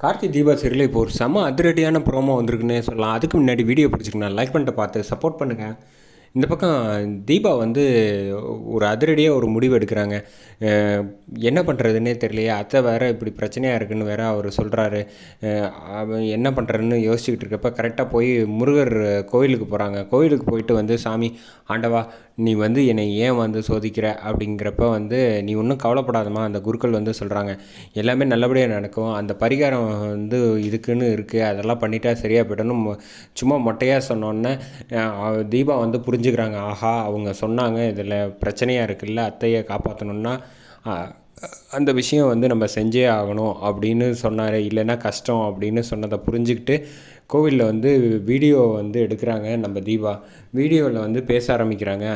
Karthi Deepa serial இப்போ ஒரு செம அதிரடியான ப்ரோமோ வந்திருக்குன்னே சொல்லலாம். அதுக்கு முன்னாடி வீடியோ பிடிச்சிருக்கேன், லைக் பண்ணிட்டு பார்த்து சப்போர்ட் பண்ணுங்கள். இந்த பக்கம் தீபா வந்து ஒரு அதிரடியாக ஒரு முடிவு எடுக்கிறாங்க. என்ன பண்ணுறதுன்னே தெரியலையே, அத்தை வேறு இப்படி பிரச்சனையாக இருக்குன்னு வேறு அவர் சொல்கிறாரு. அவன் என்ன பண்ணுறதுன்னு யோசிச்சுக்கிட்டு இருக்கப்ப கரெக்டாக போய் முருகர் கோயிலுக்கு போகிறாங்க. கோயிலுக்கு போயிட்டு வந்து, சாமி ஆண்டவா நீ வந்து என்னை ஏன் வந்து சோதிக்கிற அப்படிங்கிறப்ப வந்து, நீ ஒன்றும் கவலைப்படாதம்மா, அந்த குருக்கள் வந்து சொல்கிறாங்க எல்லாமே நல்லபடியாக நடக்கும், அந்த பரிகாரம் வந்து இதுக்குன்னு இருக்குது, அதெல்லாம் பண்ணிட்டா சரியாக போய்ட்டணும் சும்மா மொட்டையாக சொன்னோன்னே தீபா வந்து புரிஞ்சுக்கிறாங்க. ஆஹா அவங்க சொன்னாங்க இதில் பிரச்சனையாக இருக்குல்ல, அத்தையை காப்பாற்றணுன்னா அந்த விஷயம் வந்து நம்ம செஞ்சே ஆகணும் அப்படின்னு சொன்னார், இல்லைன்னா கஷ்டம் அப்படின்னு சொன்னதை புரிஞ்சுக்கிட்டு கோவிலில் வந்து வீடியோ வந்து எடுக்கிறாங்க. நம்ம தீபா வீடியோவில் வந்து பேச ஆரம்பிக்கிறாங்க.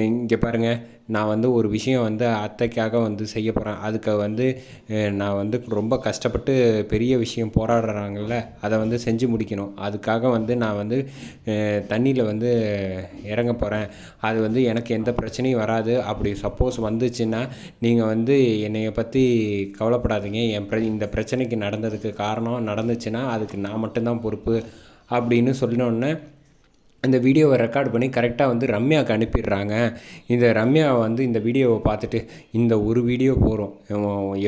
இங்கே பாருங்கள், நான் வந்து ஒரு விஷயம் வந்து அத்தைக்காக வந்து செய்ய போகிறேன், அதுக்கு வந்து நான் வந்து ரொம்ப கஷ்டப்பட்டு பெரிய விஷயம் போராடுறாங்கல்ல, அதை வந்து செஞ்சு முடிக்கணும், அதுக்காக வந்து நான் வந்து தண்ணியில் வந்து இறங்க போகிறேன், அது வந்து எனக்கு எந்த பிரச்சனையும் வராது, அப்படி சப்போஸ் வந்துச்சுன்னா நீங்கள் வந்து என்னைய பற்றி கவலைப்படாதீங்க, இந்த பிரச்சனைக்கு நடந்ததுக்கு காரணம் நடந்துச்சுன்னா அதுக்கு நான் மட்டும்தான் பொறுப்பு அப்படின்னு சொன்னோன்னே அந்த வீடியோவை ரெக்கார்ட் பண்ணி கரெக்டாக வந்து ரம்யாவுக்கு அனுப்பிடுறாங்க. இந்த ரம்யா வந்து இந்த வீடியோவை பார்த்துட்டு, இந்த ஒரு வீடியோ போகிறோம்,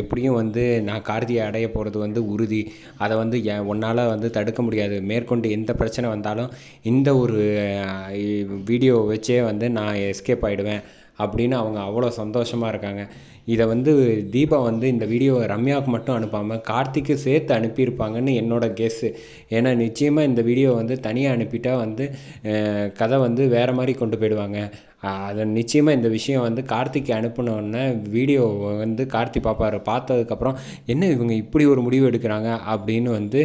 எப்படியும் வந்து நான் கார்த்தியை அடைய போகிறது வந்து உறுதி, அதை வந்து உன்னால் வந்து தடுக்க முடியாது, மேற்கொண்டு எந்த பிரச்சனை வந்தாலும் இந்த ஒரு வீடியோவை வச்சே வந்து நான் எஸ்கேப் ஆகிடுவேன் அப்படின்னு அவங்க அவ்வளோ சந்தோஷமாக இருக்காங்க. இதை வந்து தீபா வந்து இந்த வீடியோவை ரம்யாவுக்கு மட்டும் அனுப்பாமல் கார்த்திக்கு சேர்த்து அனுப்பியிருப்பாங்கன்னு என்னோடய கெஸ்ஸு. ஏன்னா நிச்சயமாக இந்த வீடியோ வந்து தனியாக அனுப்பிட்டா வந்து கதை வந்து வேறு மாதிரி கொண்டு போயிடுவாங்க. அதை நிச்சயமாக இந்த விஷயம் வந்து கார்த்திக்கு அனுப்பினோடனே வீடியோ வந்து கார்த்தி பார்ப்பார். பார்த்ததுக்கப்புறம் என்ன இவங்க இப்படி ஒரு முடிவு எடுக்கிறாங்க அப்படின்னு வந்து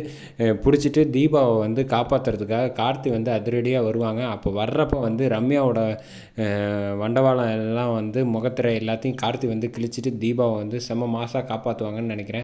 பிடிச்சிட்டு தீபாவை வந்து காப்பாற்றுறதுக்காக கார்த்தி வந்து அதிரடியாக வருவாங்க. அப்போ வர்றப்போ வந்து ரம்யாவோட வண்டவாளம் எல்லாம் வந்து முகத்திரை எல்லாத்தையும் கார்த்தி வந்து கிழிச்சிட்டு தீபாவை வந்து செம்ம மாசாக காப்பாற்றுவாங்கன்னு நினைக்கிறேன்.